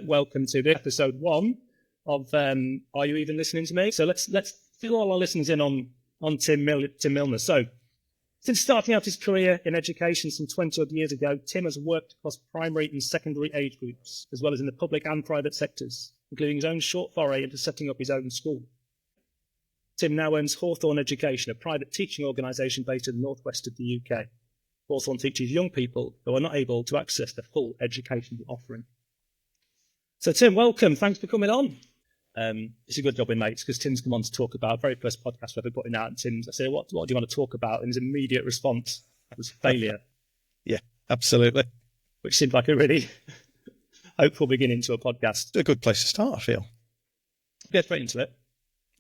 Welcome to the episode 1 of Are You Even Listening to Me? So let's fill all our listeners in on Tim Milner. So since starting out his career in education some 20 odd years ago, Tim has worked across primary and secondary age groups, as well as in the public and private sectors, including his own short foray into setting up his own school. Tim now owns Hawthorn Education, a private teaching organisation based in the northwest of the UK. Hawthorn teaches young people who are not able to access the full educational offering. So Tim, welcome. Thanks for coming on. It's a good job in mates, because Tim's come on to talk about very first podcast we're putting out. And Tim's, I say, what do you want to talk about? And his immediate response was failure. Yeah, absolutely. Which seemed like a really hopeful beginning to a podcast. It's a good place to start, I feel. Get straight into it.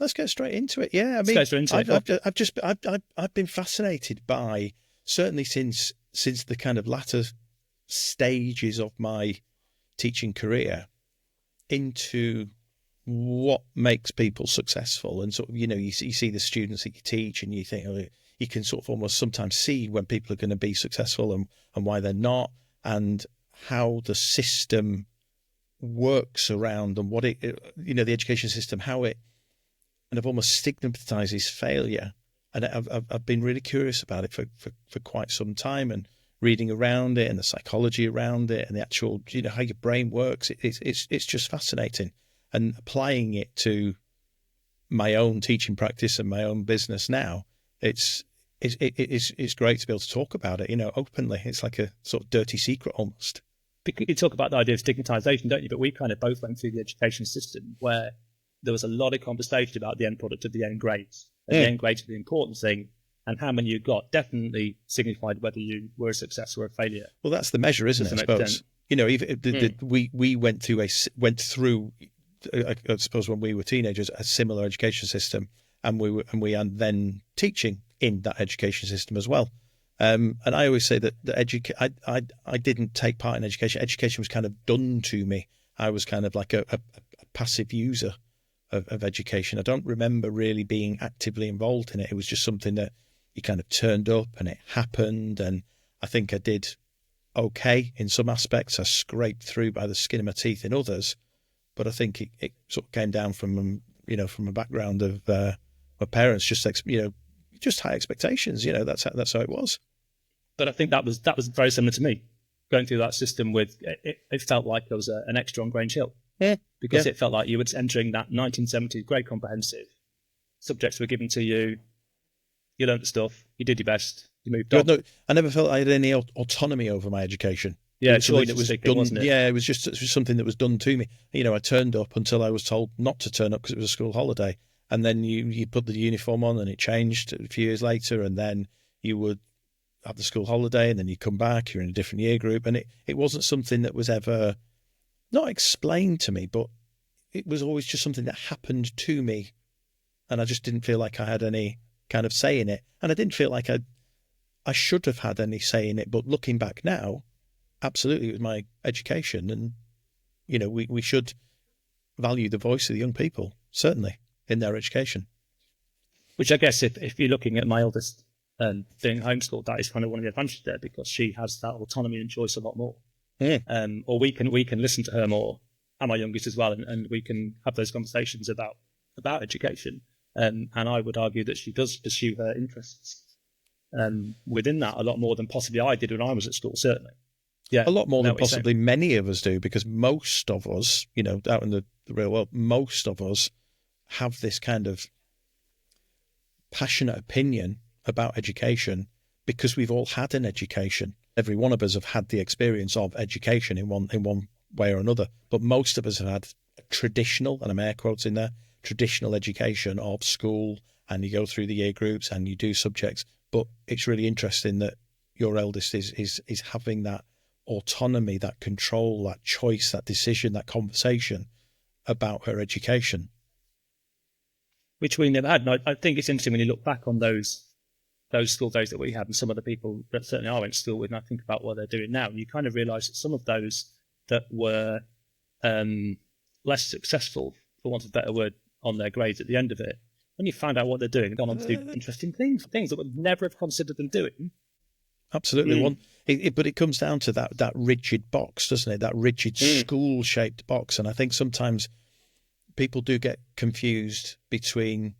Let's get straight into it. Yeah, I mean, go straight into it. I've been fascinated by, certainly since the kind of latter stages of my teaching career, into what makes people successful. And sort of, you see the students that you teach and you think, you can sort of almost sometimes see when people are going to be successful and why they're not, and how the system works around and what the education system, how it kind of almost stigmatizes failure. And I've been really curious about it for quite some time, and reading around it and the psychology around it and the actual, how your brain works. It's just fascinating. And applying it to my own teaching practice and my own business now, it's great to be able to talk about it, openly. It's like a sort of dirty secret almost. You talk about the idea of stigmatization, don't you? But we kind of both went through the education system where there was a lot of conversation about the end product of the end grades. And the end grades were the important thing. And how many you got definitely signified whether you were a success or a failure. Well, that's the measure, isn't it? I suppose. We went through. I suppose when we were teenagers, a similar education system, and we are then teaching in that education system as well. And I always say that I didn't take part in education. Education was kind of done to me. I was kind of like a passive user of education. I don't remember really being actively involved in it. It was just something that you kind of turned up and it happened. And I think I did okay in some aspects. I scraped through by the skin of my teeth in others. But I think it sort of came down from a background of my parents, just high expectations. That's how it was. But I think that was very similar to me, going through that system with it felt like there was an extra on Grange Hill. Yeah. Because it felt like you were entering that 1970s grade comprehensive. Subjects were given to you. You learned the stuff. You did your best. You moved on. No, I never felt I had any autonomy over my education. Yeah, it was done, wasn't it? Yeah, it was just something that was done to me. I turned up until I was told not to turn up because it was a school holiday. And then you put the uniform on and it changed a few years later. And then you would have the school holiday and then you come back, you're in a different year group. And it wasn't something that was ever not explained to me, but it was always just something that happened to me. And I just didn't feel like I had any kind of say in it. And I didn't feel like I should have had any say in it. But looking back now, absolutely, it was my education. And, we should value the voice of the young people, certainly, in their education. Which I guess if you're looking at my eldest doing homeschool, that is kind of one of the advantages there, because she has that autonomy and choice a lot more. Yeah. Or we can listen to her more, and my youngest as well, and we can have those conversations about education. And I would argue that she does pursue her interests within that a lot more than possibly I did when I was at school, certainly. Yeah, a lot more than possibly many of us do, because most of us, out in the real world, most of us have this kind of passionate opinion about education because we've all had an education. Every one of us have had the experience of education in one way or another. But most of us have had a traditional, and I'm air quotes in there, traditional education of school, and you go through the year groups and you do subjects. But it's really interesting that your eldest is having that autonomy, that control, that choice, that decision, that conversation about her education. Which we never had. And I think it's interesting when you look back on those school days that we had, and some of the people that certainly I went to school with, and I think about what they're doing now, and you kind of realise that some of those that were less successful, for want of a better word, on their grades at the end of it, when you find out what they're doing, they've gone on to do interesting things that would never have considered them doing. Absolutely. But it comes down to that rigid box, doesn't it? That rigid school-shaped box. And I think sometimes people do get confused between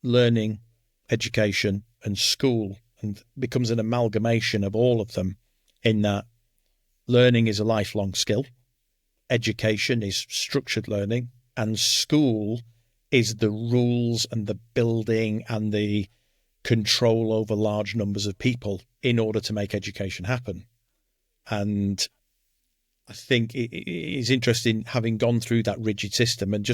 learning, education, and school, and becomes an amalgamation of all of them, in that learning is a lifelong skill, education is structured learning, and school is the rules and the building and the control over large numbers of people in order to make education happen. And I think it is interesting, having gone through that rigid system, and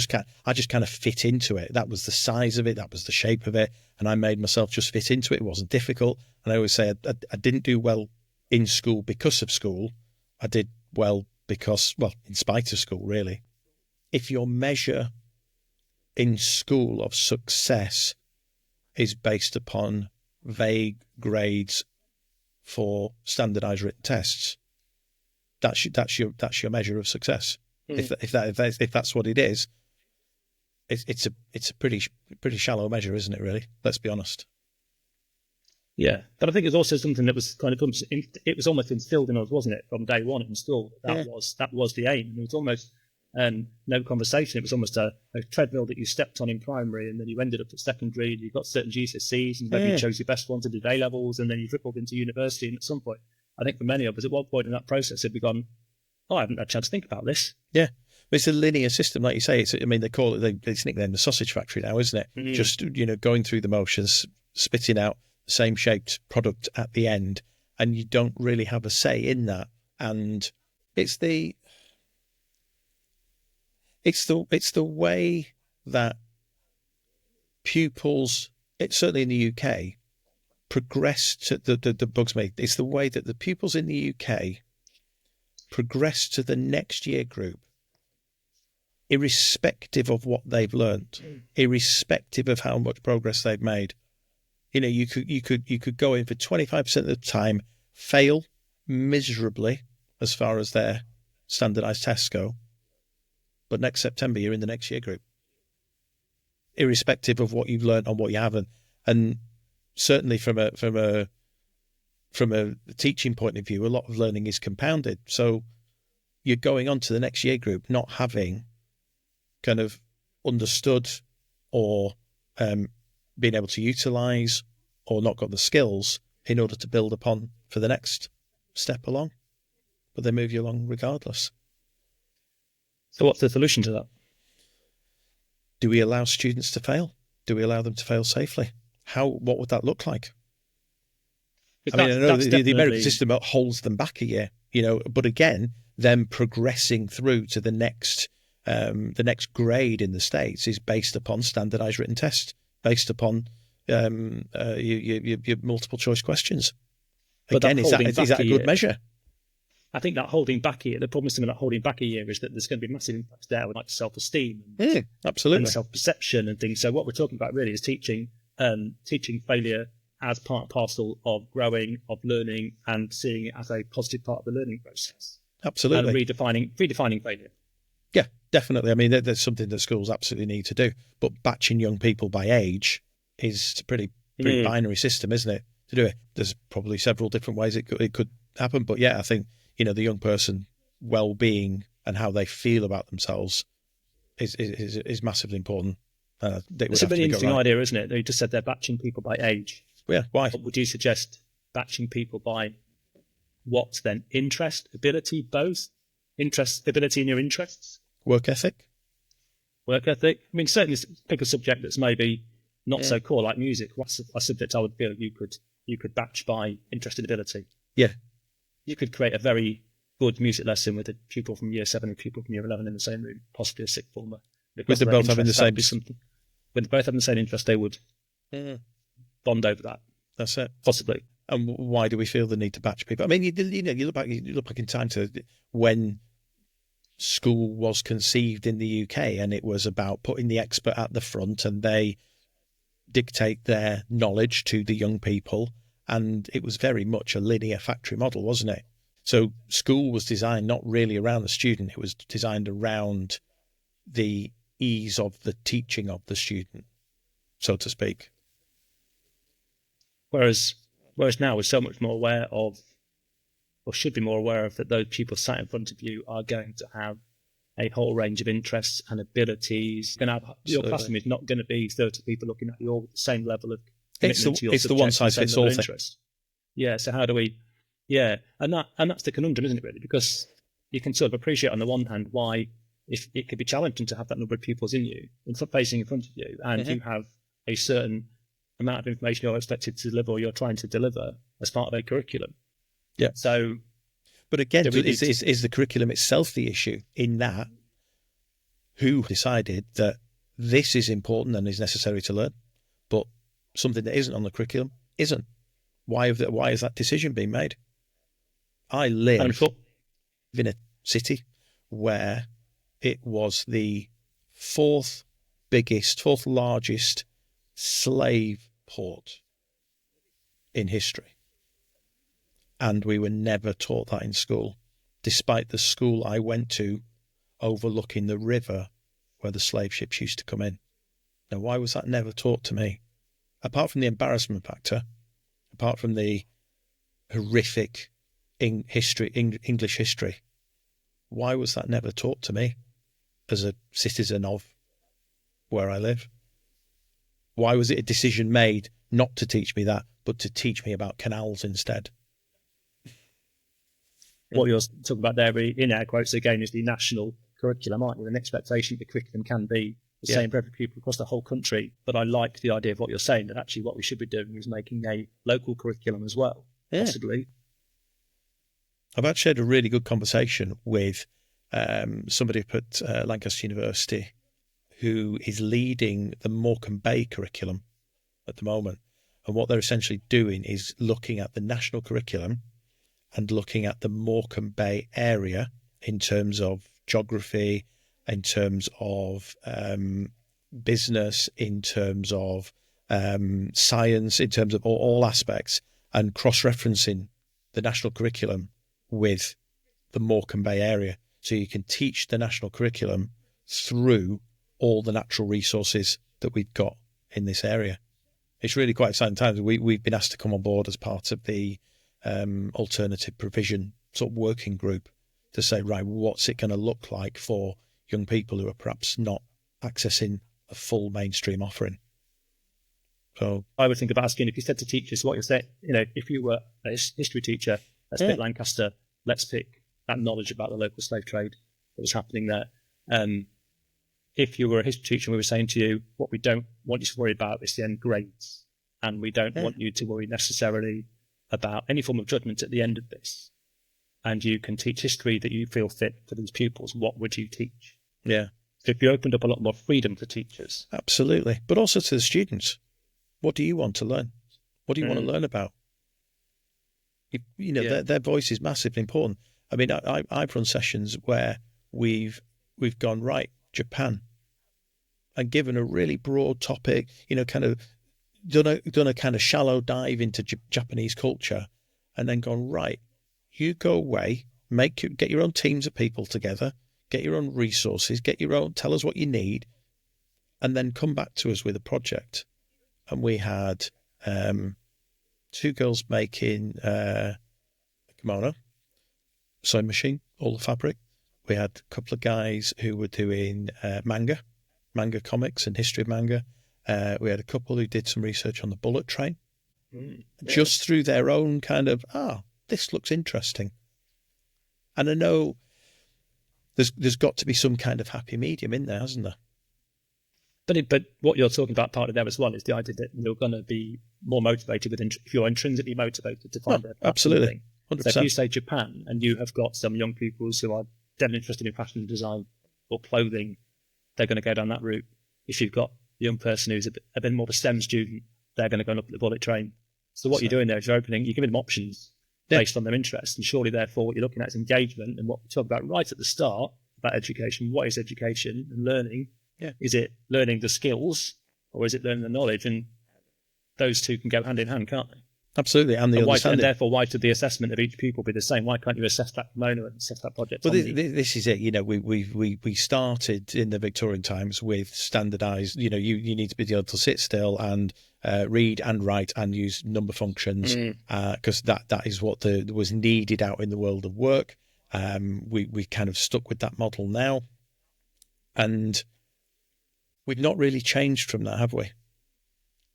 I just kind of fit into it. That was the size of it, that was the shape of it, and I made myself just fit into it. It wasn't difficult. And I always say I didn't do well in school because of school. I did well in spite of school, really. If your measure in school of success is based upon vague grades for standardized written tests, that's your measure of success. If that's what it is, it's a pretty shallow measure, isn't it? Really, let's be honest. Yeah, but I think it's also something that was kind of it was almost instilled in us, wasn't it, from day one in school? That was the aim. It was almost no conversation. It was almost a treadmill that you stepped on in primary, and then you ended up at secondary, and you got certain GCSEs, and maybe you chose your best one to do A levels, and then you dribbled into university. And at some point, I think for many of us, at one point in that process, it'd be gone, I haven't had a chance to think about this. Yeah. But it's a linear system, like you say. They call it, they nickname the sausage factory now, isn't it? Just, going through the motions, spitting out the same shaped product at the end, and you don't really have a say in that. And it's the way that pupils, certainly in the UK, progress to the bugs me. It's the way that the pupils in the UK progress to the next year group, irrespective of what they've learnt, irrespective of how much progress they've made. You could go in for 25% of the time, fail miserably as far as their standardized tests go, but next September you're in the next year group, irrespective of what you've learnt and what you haven't. And certainly from a teaching point of view, a lot of learning is compounded. So you're going on to the next year group not having kind of understood or being able to utilize, or not got the skills in order to build upon for the next step along. But they move you along regardless. So what's the solution to that? Do we allow students to fail? Do we allow them to fail safely? What would that look like? I know the American system holds them back a year, but again, them progressing through to the next grade in the States is based upon standardized written tests, based upon your multiple choice questions. But again, is that a good measure? I think that holding back a year, the problem with that holding back a year is that there's going to be massive impacts there with like self-esteem and, absolutely, and self-perception and things. So what we're talking about really is teaching failure as part and parcel of growing, of learning, and seeing it as a positive part of the learning process. Absolutely. And redefining failure. Yeah, definitely. I mean, that's something that schools absolutely need to do. But batching young people by age is a pretty binary system, isn't it, to do it? There's probably several different ways it could happen. But yeah, I think, the young person well-being and how they feel about themselves is massively important. It's a really interesting idea, isn't it? You just said they're batching people by age. Yeah, why? What would you suggest batching people by? What then? Interest, ability, both? Interest, ability in your interests? Work ethic? Work ethic. I mean, certainly pick a subject that's maybe not so core, like music. What's a subject I would feel you could batch by interest and ability? Yeah. You could create a very good music lesson with a pupil from year 7 and a pupil from year 11 in the same room, possibly a sixth former. With them both having the same... When they both having the same interest, they would bond over that. That's it. Possibly. And why do we feel the need to batch people? I mean, you look back in time to when school was conceived in the UK, and it was about putting the expert at the front, and they dictate their knowledge to the young people. And it was very much a linear factory model, wasn't it? So school was designed not really around the student. It was designed around the ease of the teaching of the student, so to speak. Whereas Whereas now we're so much more aware of, or should be more aware of, that those people sat in front of you are going to have a whole range of interests and abilities. Your classroom is not going to be 30 people looking at you all with the same level of commitment to your subject. It's the one size fits all thing. Yeah. So how do we? Yeah, and that's the conundrum, isn't it? Really, because you can sort of appreciate on the one hand why if it could be challenging to have that number of pupils facing in front of you, and you have a certain amount of information you're expected to deliver or you're trying to deliver as part of a curriculum. Yeah. So, but again, is the curriculum itself the issue in that? Who decided that this is important and is necessary to learn, but something that isn't on the curriculum isn't? Why is that decision being made? I live in a city where it was the fourth largest slave port in history. And we were never taught that in school, despite the school I went to overlooking the river where the slave ships used to come in. Now, why was that never taught to me? Apart from the embarrassment factor, apart from the horrific English history, why was that never taught to me as a citizen of where I live? Why was it a decision made not to teach me that, but to teach me about canals instead? What you're talking about there, in air quotes again, is the national curriculum, aren't you? An expectation that the curriculum can be the same for every pupil across the whole country. But I like the idea of what you're saying, that actually what we should be doing is making a local curriculum as well, possibly. I've actually had a really good conversation with somebody up at Lancaster University who is leading the Morecambe Bay curriculum at the moment. And what they're essentially doing is looking at the national curriculum and looking at the Morecambe Bay area in terms of geography, in terms of business, in terms of science, in terms of all aspects, and cross-referencing the national curriculum with the Morecambe Bay area. So you can teach the national curriculum through all the natural resources that we've got in this area. It's really quite exciting times. We've been asked to come on board as part of the alternative provision sort of working group to say, right, what's it going to look like for young people who are perhaps not accessing a full mainstream offering? So I would think of asking, if you said to teachers what you're saying, if you were a history teacher, let's pick Lancaster, let's pick that knowledge about the local slave trade that was happening there. If you were a history teacher, we were saying to you, what we don't want you to worry about is the end grades. And we don't want you to worry necessarily about any form of judgment at the end of this. And you can teach history that you feel fit for these pupils. What would you teach? Yeah. So if you opened up a lot more freedom for teachers. Absolutely. But also to the students. What do you want to learn? What do you want to learn about? Their voice is massively important. I mean, I've run sessions where we've gone, right, Japan, and given a really broad topic, kind of done a kind of shallow dive into Japanese culture, and then gone, right, you go away, get your own teams of people together, get your own resources, tell us what you need, and then come back to us with a project. And we had two girls making a kimono, sewing machine, all the fabric. We had a couple of guys who were doing manga comics and history of manga. We had a couple who did some research on the bullet train, just through their own kind of, this looks interesting. And I know there's got to be some kind of happy medium in there, hasn't there? But what you're talking about part of there as well is the idea that you're going to be more motivated if you're intrinsically motivated to find absolutely. 100%. So if you say Japan and you have got some young pupils who are definitely interested in fashion and design or clothing, they're going to go down that route. If you've got a young person who's a bit more of a STEM student, they're going to go and look at the bullet train. So what you're doing there is you're giving them options based on their interests. And surely, therefore, what you're looking at is engagement. And what we talked about right at the start about education, what is education and learning? Yeah. Is it learning the skills or is it learning the knowledge? And those two can go hand in hand, can't they? Absolutely. And and therefore, why should the assessment of each pupil be the same? Why can't you assess that kimono and assess that project? Well, this is it. We started in the Victorian times with standardised. You need to be able to sit still and read and write and use number functions, because that is what was needed out in the world of work. We kind of stuck with that model now, and we've not really changed from that, have we?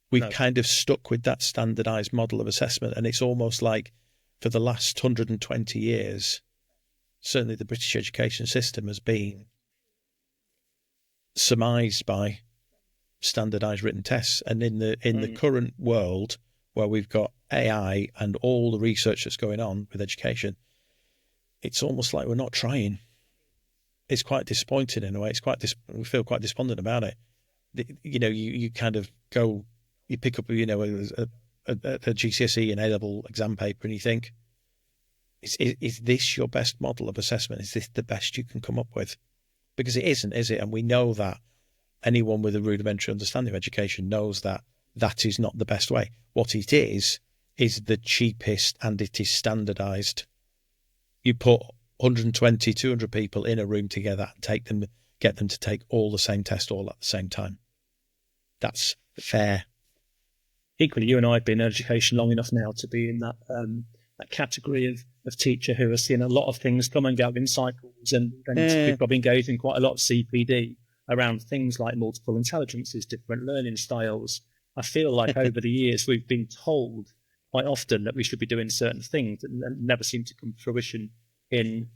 We've kind of stuck with that standardized model of assessment, and it's almost like for the last 120 years, certainly the British education system has been surmised by standardized written tests. And in the current world, where we've got AI and all the research that's going on with education, it's almost like we're not trying. It's quite disappointing in a way. We feel quite despondent about it. You kind of go, you pick up, a GCSE and A-level exam paper, and you think, is this your best model of assessment? Is this the best you can come up with? Because it isn't, is it? And we know that anyone with a rudimentary understanding of education knows that that is not the best way. What it is the cheapest, and it is standardized. You put 120, 200 people in a room together and get them to take all the same test all at the same time. That's fair. Equally, you and I have been in education long enough now to be in that category of teacher who has seen a lot of things come and go in cycles, and we've probably engaged in quite a lot of CPD around things like multiple intelligences, different learning styles. I feel like over the years we've been told quite often that we should be doing certain things that never seem to come to fruition in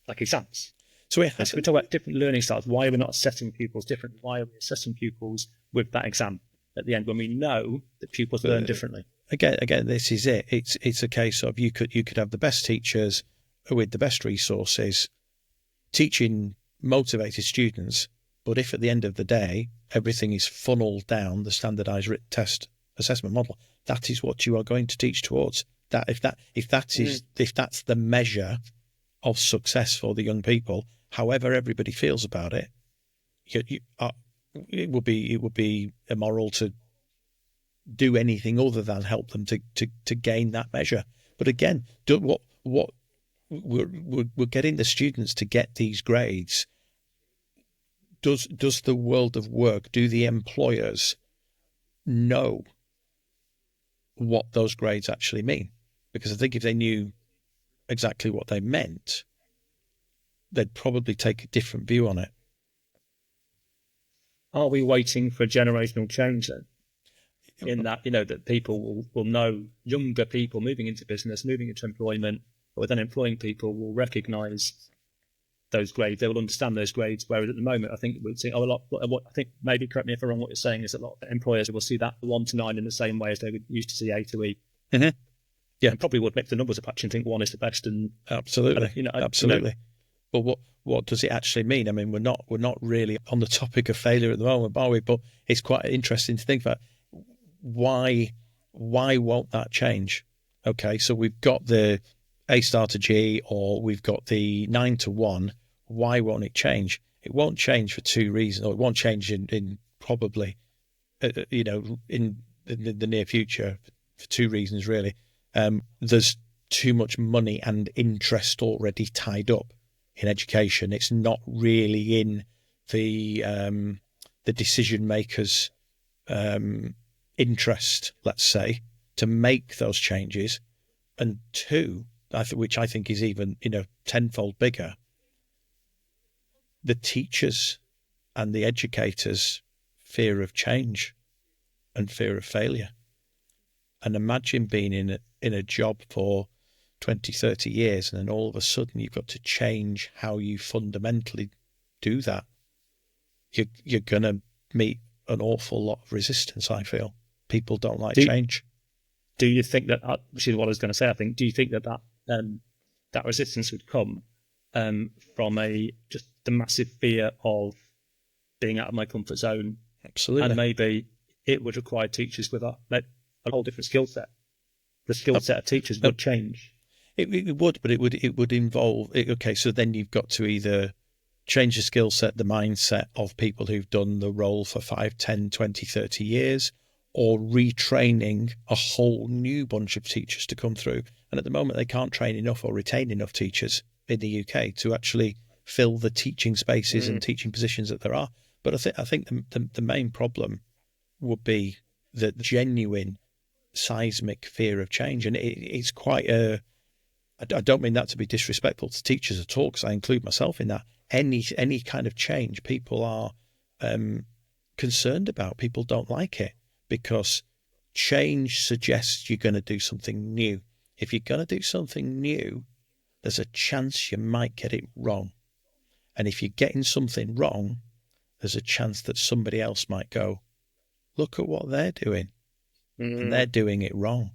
like exams. So we talk about different learning styles. Why are we not assessing pupils differently? Why are we assessing pupils with that exam at the end when we know that pupils learn differently? Again, this is it. It's a case of you could have the best teachers with the best resources teaching motivated students, but if at the end of the day everything is funneled down the standardized written test assessment model, that is what you are going to teach towards. That if that's the measure of success for the young people, however everybody feels about it, it would be immoral to do anything other than help them to gain that measure. But again, what we're getting the students to get these grades. Does the world of work, do the employers know what those grades actually mean? Because I think if they knew exactly what they meant, they'd probably take a different view on it. Are we waiting for a generational change then? In that, that people will know, younger people moving into business, moving into employment, or then employing people will recognise those grades. They will understand those grades. Whereas at the moment, I think we'll see I think, maybe correct me if I'm wrong, what you're saying is that a lot of employers will see that 1 to 9 in the same way as they used to see A to E. Mm-hmm. Yeah, and probably would mix the numbers up actually and think 1 is the best. And absolutely, absolutely. But what does it actually mean? I mean, we're not really on the topic of failure at the moment, are we? But it's quite interesting to think about why won't that change? Okay, so we've got the A star to G, or we've got the 9 to 1. Why won't it change? It won't change for 2 reasons, or it won't change in probably, in the near future for 2 reasons really. There's too much money and interest already tied up in education. It's not really in the decision makers' interest, let's say, to make those changes. And 2, which I think is even tenfold bigger, the teachers and the educators' fear of change and fear of failure. And imagine being in a job for 20, 30 years, and then all of a sudden you've got to change how you fundamentally do that. You're going to meet an awful lot of resistance, I feel. People don't like change. Do you think that, which is what I was going to say, I think, do you think that resistance would come from just the massive fear of being out of my comfort zone? Absolutely. And maybe it would require teachers with a whole different skill set. The skill set of teachers would change. It would, but it would involve, okay, so then you've got to either change the skill set, the mindset of people who've done the role for 5, 10, 20, 30 years, or retraining a whole new bunch of teachers to come through. And at the moment, they can't train enough or retain enough teachers in the UK to actually fill the teaching spaces and teaching positions that there are. But I think the main problem would be the genuine seismic fear of change. And it's quite I don't mean that to be disrespectful to teachers at all, because I include myself in that. Any kind of change, people are concerned about. People don't like it because change suggests you're going to do something new. If you're going to do something new, there's a chance you might get it wrong. And if you're getting something wrong, there's a chance that somebody else might go, look at what they're doing. And they're doing it wrong.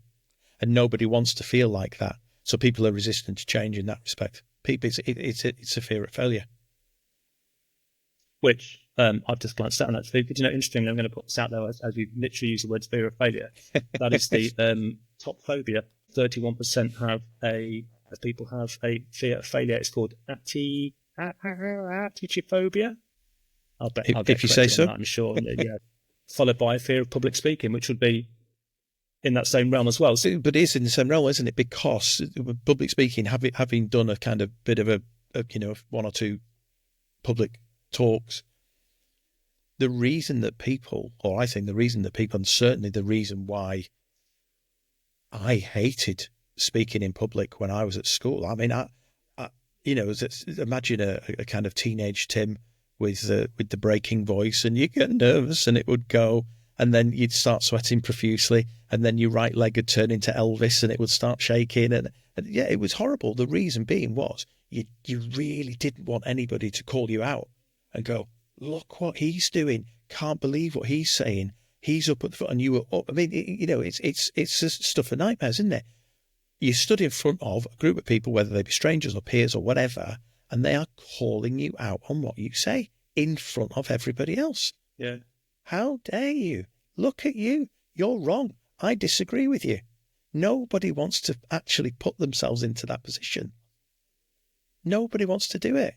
And nobody wants to feel like that. So people are resistant to change in that respect. People, it's a fear of failure. Which I've just glanced at, and actually, did you know, interestingly, I'm going to put this out there as you literally use the words fear of failure. That is the top phobia. 31% people have a fear of failure. It's called attitude-phobia. I'll get if you say so, that, I'm sure. Yeah. Followed by a fear of public speaking, which would be in that same realm as well. So, but it is in the same realm, isn't it? Because public speaking, having done a kind of bit of a one or two public talks, the reason that people, and certainly the reason why I hated speaking in public when I was at school. I mean, imagine a kind of teenage Tim with the breaking voice, and you get nervous, and it would go, and then you'd start sweating profusely, and then your right leg would turn into Elvis, and it would start shaking, and yeah, it was horrible. The reason being was you really didn't want anybody to call you out and go, look what he's doing, can't believe what he's saying. He's up at the front, and you were up. I mean, it's just stuff of nightmares, isn't it? You stood in front of a group of people, whether they be strangers or peers or whatever, and they are calling you out on what you say in front of everybody else. Yeah. How dare you? Look at you. You're wrong. I disagree with you. Nobody wants to actually put themselves into that position. Nobody wants to do it.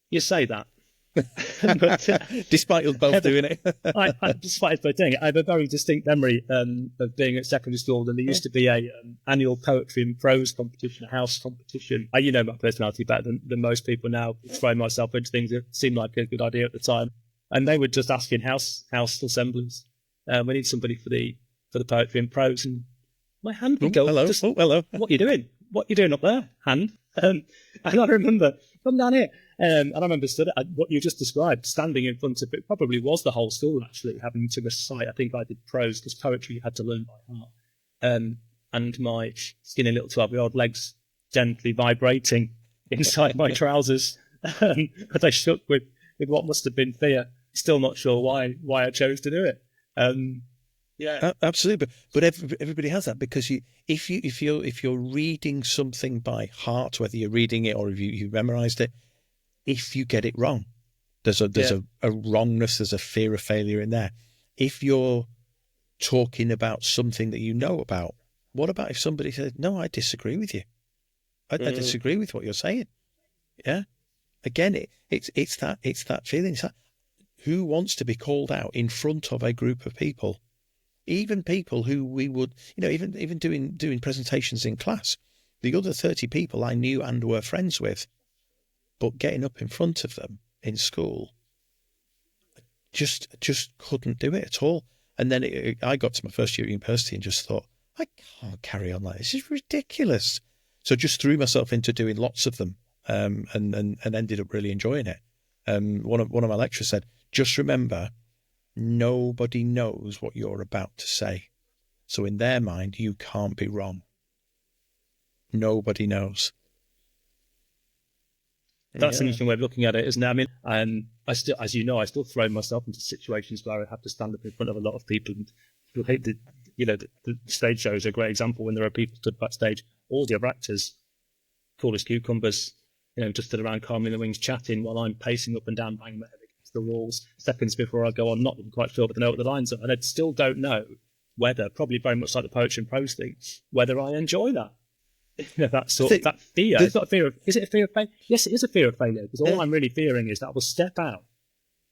You say that. But, despite us both doing it. Despite us both doing it, I have a very distinct memory of being at secondary school, and there used to be a annual poetry and prose competition, a house competition. You know my personality better than most people now. Throwing myself into things that seemed like a good idea at the time, and they were just asking house assemblies. We need somebody for the poetry and prose, and my hand would go. Hello. Hello. What are you doing? What are you doing up there, hand? And I remember, come down here. And I remember what you just described, standing in front of it, probably was the whole school actually, having to recite. I think I did prose because poetry you had to learn by heart. And my skinny little 12-year-old legs gently vibrating inside my trousers. But I shook with what must have been fear. Still not sure why I chose to do it. Yeah, absolutely. But everybody has that, because if you're reading something by heart, whether you're reading it or if you memorized it, if you get it wrong, there's a wrongness, there's a fear of failure in there. If you're talking about something that you know about, what about if somebody says, "No, I disagree with you. I disagree with what you're saying." Yeah. Again, it's that feeling. It's that, who wants to be called out in front of a group of people? Even people who we would, even doing presentations in class, the other 30 people I knew and were friends with, but getting up in front of them in school, just couldn't do it at all. And then I got to my first year at university and just thought, I can't carry on like this. This is ridiculous. So just threw myself into doing lots of them, and ended up really enjoying it. One of my lecturers said, just remember, nobody knows what you're about to say. So in their mind, you can't be wrong. Nobody knows. That's an interesting way of looking at it, isn't it? I mean, I still, as you know, I still throw myself into situations where I have to stand up in front of a lot of people. And people hate the stage shows are a great example when there are people stood backstage. All the other actors, cool as cucumbers, just stood around calmly in the wings chatting while I'm pacing up and down, banging my head against the walls seconds before I go on, not even quite sure, but I know what the lines are. And I still don't know whether, probably very much like the poetry and prose thing, whether I enjoy that. That fear. It's not a fear of. Is it a fear of failure? Yes, it is a fear of failure, because all I'm really fearing is that I will step out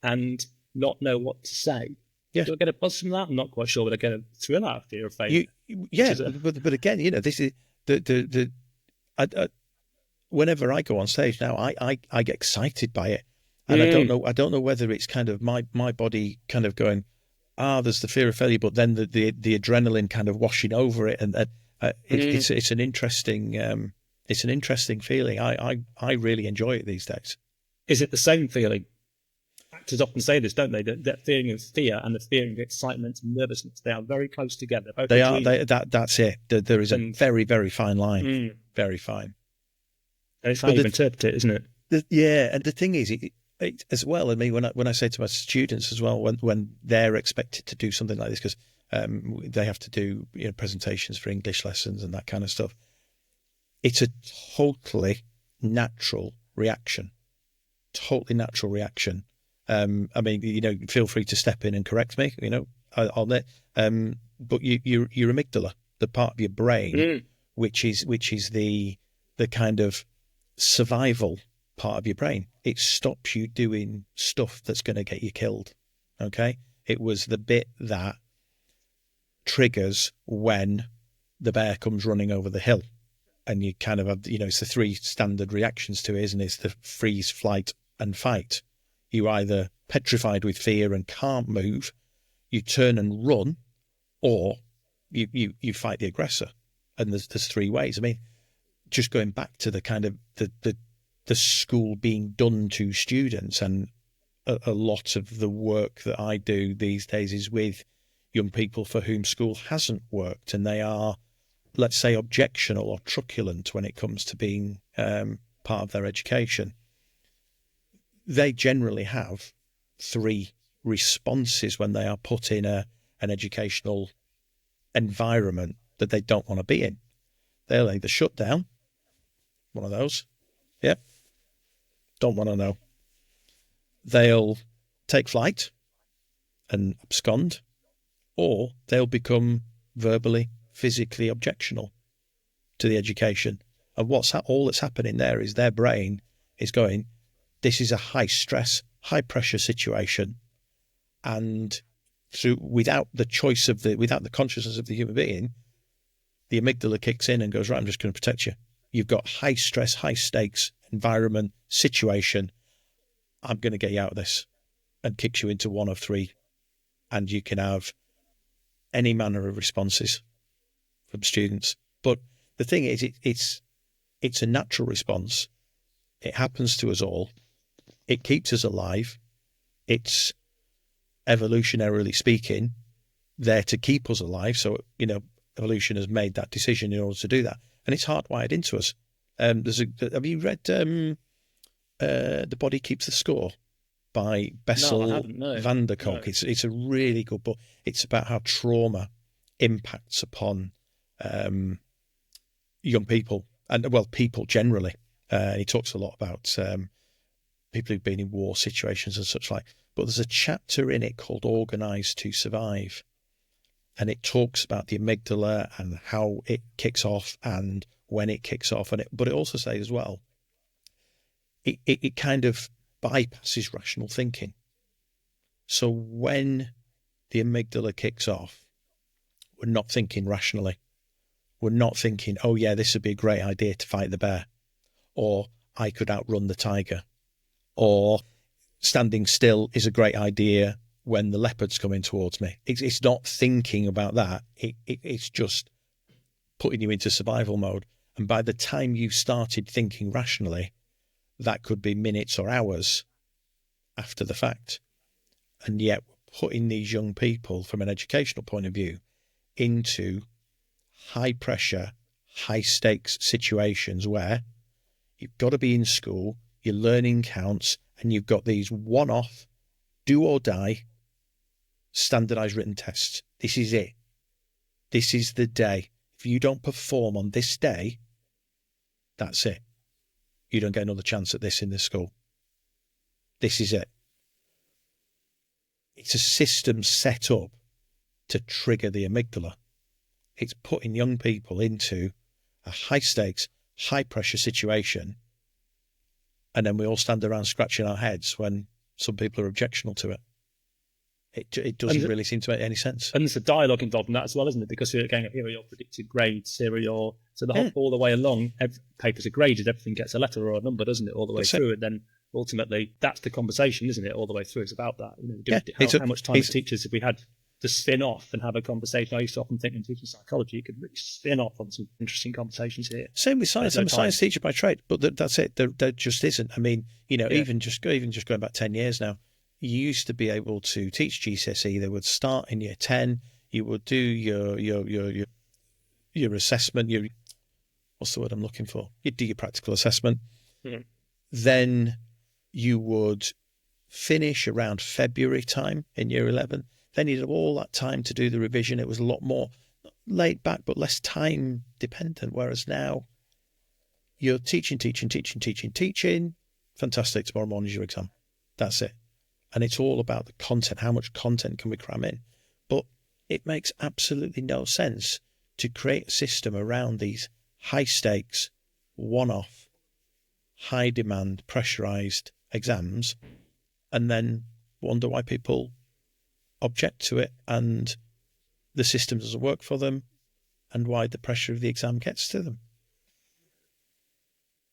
and not know what to say. Yeah. Do I get a buzz from that? I'm not quite sure, but I get a thrill out of fear of failure. But again, this is the whenever I go on stage now, I get excited by it, and I don't know whether it's kind of my body kind of going, there's the fear of failure, but then the adrenaline kind of washing over it, and it's an interesting feeling. I really enjoy it these days. Is it the same feeling? Actors often say this, don't they? That feeling of fear and the feeling of excitement and nervousness, they are very close together. They are. That's it. There is a very, very fine line. Very fine. And it's how you interpret it, isn't it? Yeah, and the thing is, it as well. I mean, when I say to my students as well, when they're expected to do something like this, because they have to do presentations for English lessons and that kind of stuff, it's a totally natural reaction. Totally natural reaction. I mean, feel free to step in and correct me. I'll let. But your amygdala, the part of your brain, which is the kind of survival part of your brain, it stops you doing stuff that's going to get you killed. Okay, it was the bit that triggers when the bear comes running over the hill, and you kind of have, it's the three standard reactions to it, isn't it? It's the freeze, flight, and fight. You're either petrified with fear and can't move, you turn and run, or you fight the aggressor. And there's three ways. I mean, just going back to the kind of the school being done to students, and a lot of the work that I do these days is with young people for whom school hasn't worked, and they are, let's say, objectional or truculent when it comes to being part of their education. They generally have three responses when they are put in an educational environment that they don't want to be in. They'll either shut down, one of those, yep, don't want to know. They'll take flight and abscond, or they'll become verbally, physically objectional to the education. And all that's happening there is their brain is going, this is a high stress, high pressure situation, and without the consciousness of the human being, the amygdala kicks in and goes, right, I'm just going to protect you. You've got high stress, high stakes environment, situation. I'm going to get you out of this, and kicks you into one of three, and you can have any manner of responses from students. But the thing is, it's a natural response. It happens to us all. It keeps us alive. It's, evolutionarily speaking, there to keep us alive. So, evolution has made that decision in order to do that. And it's hardwired into us. Have you read The Body Keeps the Score by Bessel van der Kolk? No. It's a really good book. It's about how trauma impacts upon young people, and, well, people generally. He talks a lot about people who've been in war situations and such like. But there's a chapter in it called Organised to Survive. And it talks about the amygdala and how it kicks off and when it kicks off. But it also says as well, it kind of bypasses rational thinking. So when the amygdala kicks off, we're not thinking rationally. We're not thinking, oh yeah, this would be a great idea to fight the bear, or I could outrun the tiger, or standing still is a great idea when the leopard's coming towards me. It's not thinking about that. It's just putting you into survival mode. And by the time you started thinking rationally, that could be minutes or hours after the fact. And yet we're putting these young people, from an educational point of view, into high pressure, high stakes situations where you've got to be in school, your learning counts, and you've got these one-off, do or die, standardized written tests. This is it. This is the day. If you don't perform on this day, that's it. You don't get another chance at this in this school. This is it. It's a system set up to trigger the amygdala. It's putting young people into a high-stakes, high-pressure situation, and then we all stand around scratching our heads when some people are objectional to it. It doesn't really seem to make any sense. And there's a dialogue involved in that as well, isn't it? Because here are your predicted grades, here are your... So the whole, all the way along, papers are graded, everything gets a letter or a number, doesn't it, all the way through. And then ultimately, that's the conversation, isn't it, all the way through. It's about that. How much time as teachers have we had to spin off and have a conversation. I used to often think in teaching psychology, you could really spin off on some interesting conversations here. Same with science. I'm a science teacher by trade, but that's it. There just isn't. I mean, even just going back 10 years now, you used to be able to teach GCSE. They would start in year 10. You would do your assessment. What's the word I'm looking for? You'd do your practical assessment. Mm-hmm. Then you would finish around February time in year 11. Then you'd have all that time to do the revision. It was a lot more laid back, but less time dependent. Whereas now you're teaching. Fantastic. Tomorrow morning's your exam. That's it. And it's all about the content. How much content can we cram in? But it makes absolutely no sense to create a system around these high stakes, one-off, high demand, pressurized exams, and then wonder why people object to it and the system doesn't work for them and why the pressure of the exam gets to them.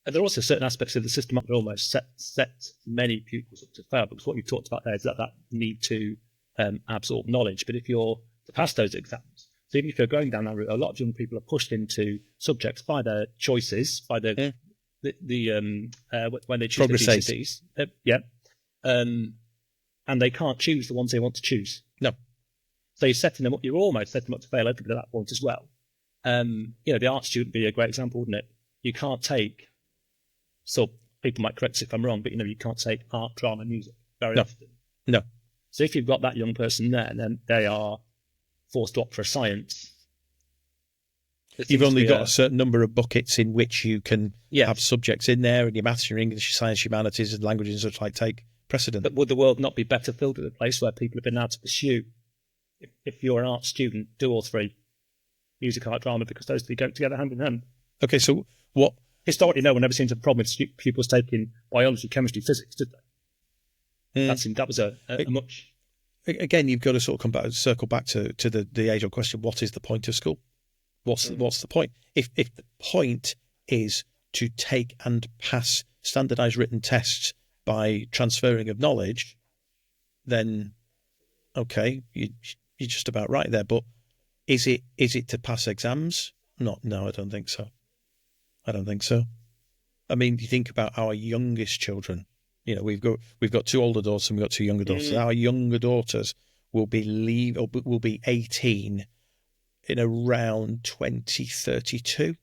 And there are also certain aspects of the system that almost set many pupils up to fail, because what you've talked about there is that need to absorb knowledge. But if you're to pass those exams, so even if you're going down that route, a lot of young people are pushed into subjects by their choices, by when they choose the GCSEs. And they can't choose the ones they want to choose. No. So you're setting them up. You're almost setting them up to fail a little bit at that point as well. The art student would be a great example, wouldn't it? You can't take. So people might correct us if I'm wrong, but you can't take art, drama, music very often. No. So if you've got that young person there, then they are forced to opt for science. You've only got a certain number of buckets in which you can have subjects in there, and your maths, your English, your science, humanities, and languages and such like take precedent. But would the world not be better filled with a place where people have been able to pursue, if you're an art student, do all three, music, art, drama, because those three go together hand in hand. Okay, so what? Historically, no one ever seems to have a problem with pupils taking biology, chemistry, physics, did they? That was a much. Again, you've got to sort of circle back to the age-old question: what is the point of school? What's the point? If the point is to take and pass standardized written tests by transferring of knowledge, then okay, you're just about right there. But is it to pass exams? No, I don't think so. I mean, you think about our youngest children. We've got two older daughters and we've got two younger daughters. Our younger daughters will be 18 in around 2032.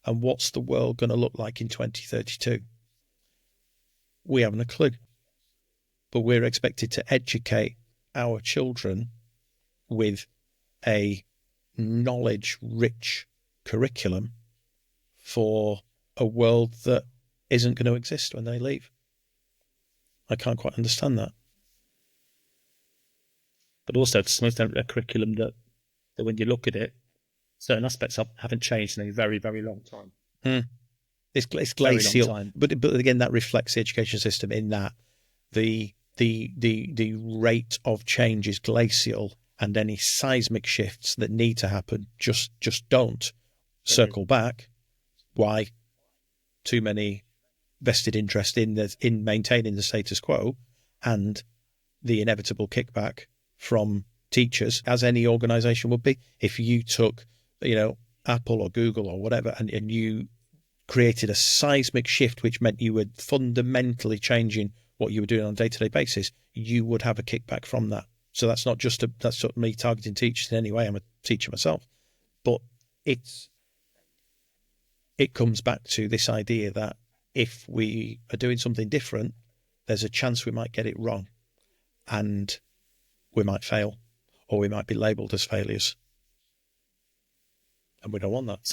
And what's the world going to look like in 2032? We haven't a clue. But we're expected to educate our children with a knowledge-rich curriculum for a world that isn't going to exist when they leave. I can't quite understand that. But also, to some extent, a curriculum that when you look at it, certain aspects haven't changed in a very, very long time. It's glacial, but again, that reflects the education system in that the rate of change is glacial, and any seismic shifts that need to happen just don't circle back. Why? Too many vested interest in maintaining the status quo, and the inevitable kickback from teachers, as any organisation would be. If you took, Apple or Google or whatever, and you created a seismic shift, which meant you were fundamentally changing what you were doing on a day-to-day basis, you would have a kickback from that. So that's not just that's not me targeting teachers in any way. I'm a teacher myself, but it comes back to this idea that if we are doing something different, there's a chance we might get it wrong and we might fail, or we might be labelled as failures. And we don't want that.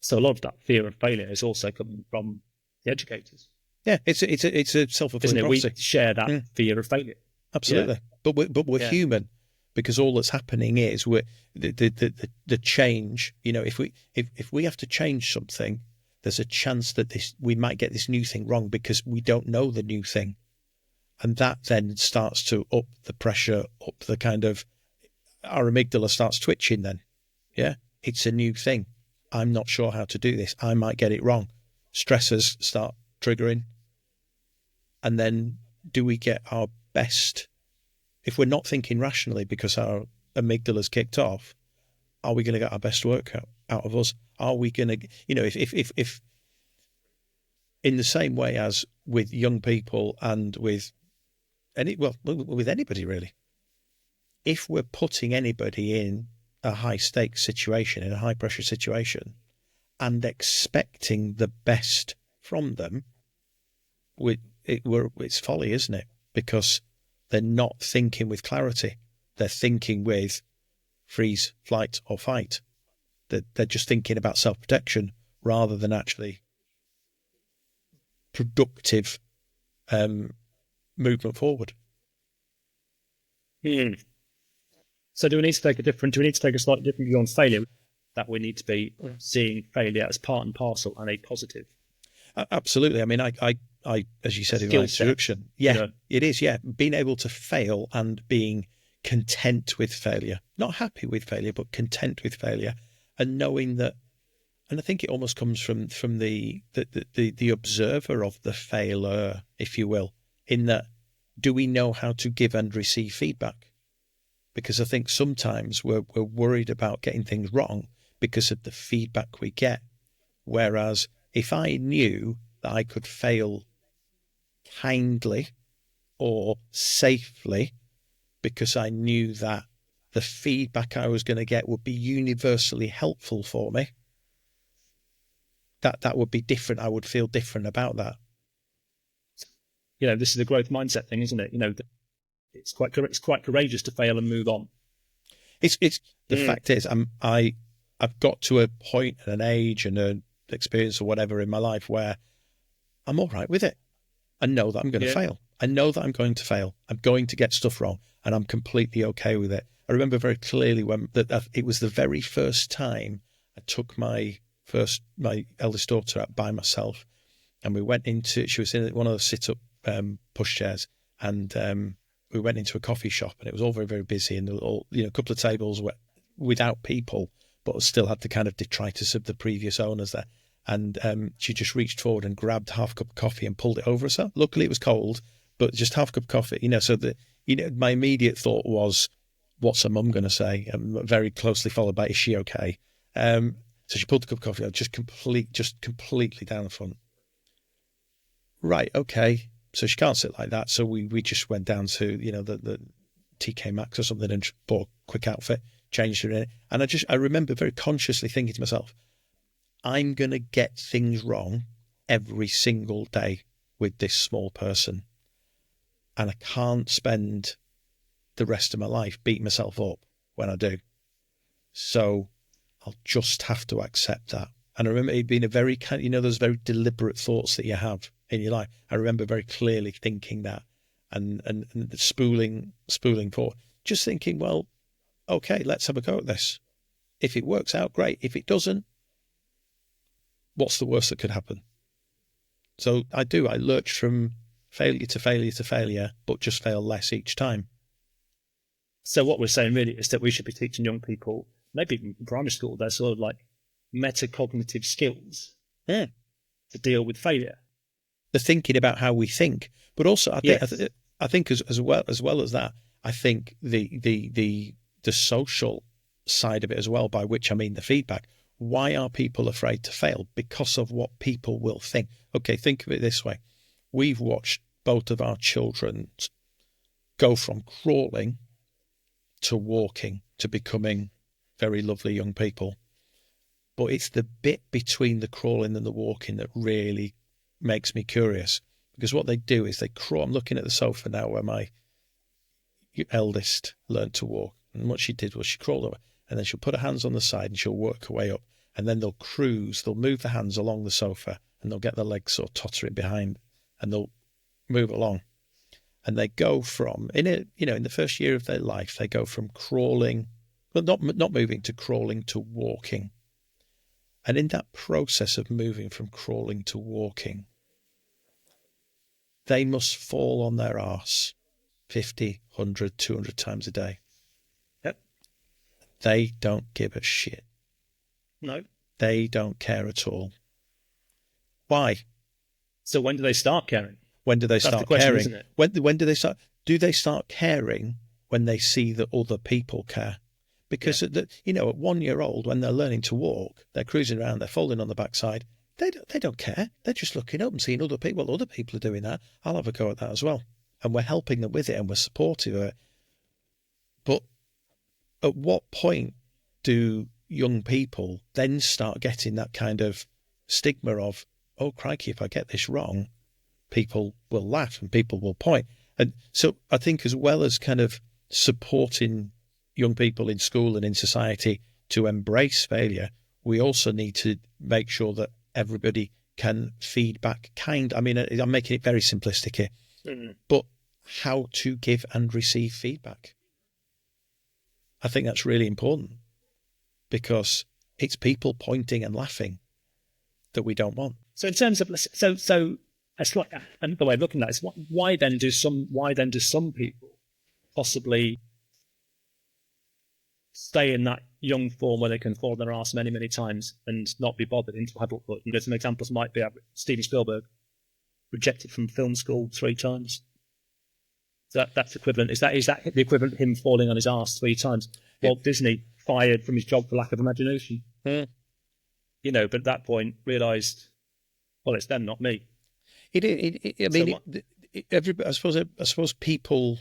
So a lot of that fear of failure is also coming from the educators. Yeah, it's a self-fulfilling prophecy. We share that fear of failure. Absolutely. Yeah. But we're human, because all that's happening is the change. If we have to change something, there's a chance that we might get this new thing wrong because we don't know the new thing. And that then starts to up the pressure, up the kind of, our amygdala starts twitching then. Yeah, it's a new thing. I'm not sure how to do this. I might get it wrong. Stressors start triggering. And then do we get our best if we're not thinking rationally because our amygdala's kicked off, are we going to get our best work out of us? Are we going to, if in the same way as with young people and with with anybody really, if we're putting anybody in a high stakes situation, in a high pressure situation, and expecting the best from them, it's folly, isn't it? Because they're not thinking with clarity. They're thinking with freeze, flight, or fight. They're just thinking about self-protection rather than actually productive movement forward. So do we need to take a slightly different view on failure? That we need to be seeing failure as part and parcel and a positive. Absolutely. I mean, I as you said in my introduction, it is. Yeah, being able to fail and being content with failure, not happy with failure, but content with failure, and knowing that. And I think it almost comes from the observer of the failure, if you will, in that, do we know how to give and receive feedback? Because I think sometimes we're worried about getting things wrong because of the feedback we get. Whereas if I knew that I could fail kindly or safely because I knew that the feedback I was going to get would be universally helpful for me, that would be different. I would feel different about that. This is a growth mindset thing, isn't it? It's quite courageous to fail and move on. It's the fact is, I've got to a point and an age and an experience or whatever in my life where I'm all right with it. I know that I'm going to fail. I know that I'm going to fail. I'm going to get stuff wrong, and I'm completely okay with it. I remember very clearly when it was the very first time I took my eldest daughter out by myself, and we went into. She was in one of the sit-up push chairs, and we went into a coffee shop, and it was all very, very busy, and there were all, a couple of tables were without people, but still had the kind of detritus of the previous owners there. And she just reached forward and grabbed half a cup of coffee and pulled it over herself. Luckily, it was cold, but just half a cup of coffee. So that my immediate thought was, "What's her mum going to say?" Very closely followed by, "Is she okay?" So she pulled the cup of coffee out, just completely down the front. Right, okay. So she can't sit like that. So we just went down to the TK Maxx or something and just bought a quick outfit, changed her in it, and I remember very consciously thinking to myself, I'm going to get things wrong every single day with this small person, and I can't spend the rest of my life beating myself up when I do. So I'll just have to accept that. And I remember it being a very those very deliberate thoughts that you have in your life. I remember very clearly thinking that and spooling forward, just thinking, well, okay, let's have a go at this. If it works out, great. If it doesn't, what's the worst that could happen? So I lurch from failure to failure to failure, but just fail less each time. So what we're saying really is that we should be teaching young people, maybe even in primary school, they're sort of like metacognitive skills to deal with failure. The thinking about how we think, but also I think as well as that, I think the social side of it as well, by which I mean the feedback. Why are people afraid to fail? Because of what people will think. Okay, think of it this way. We've watched both of our children go from crawling to walking to becoming very lovely young people. But it's the bit between the crawling and the walking that really makes me curious. Because what they do is they crawl. I'm looking at the sofa now where my eldest learned to walk. And what she did was she crawled over, and then she'll put her hands on the side and she'll work her way up. And then they'll cruise. They'll move the hands along the sofa, and they'll get their legs sort of tottering behind, and they'll move along. And they go from in the first year of their life, they go from crawling, well, not moving, to crawling to walking. And in that process of moving from crawling to walking, they must fall on their arse 50, 100, 200 times a day. Yep. They don't give a shit. No. They don't care at all. Why? So when do they start caring? When do they start That's the question, caring? isn't it? When do they start? Do they start caring when they see that other people care. Because, at 1 year old, when they're learning to walk, they're cruising around, they're folding on the backside. They don't care. They're just looking up and seeing other people. Other people are doing that. I'll have a go at that as well. And we're helping them with it and we're supportive of it. But at what point do young people then start getting that kind of stigma of, oh, crikey, if I get this wrong, people will laugh and people will point. And so I think as well as kind of supporting young people in school and in society to embrace failure, we also need to make sure that everybody can feed back I'm making it very simplistic here, but how to give and receive feedback. I think that's really important because it's people pointing and laughing that we don't want. So in terms of so that's like another way of looking at it is why then do some people possibly stay in that young form where they can fall on their arse many, many times and not be bothered into adulthood? And some examples might be Steven Spielberg, rejected from film school 3 times. So that's equivalent. Is that the equivalent of him falling on his arse 3 times? Walt Disney fired from his job for lack of imagination. But at that point realised, well, it's them, not me. I suppose people,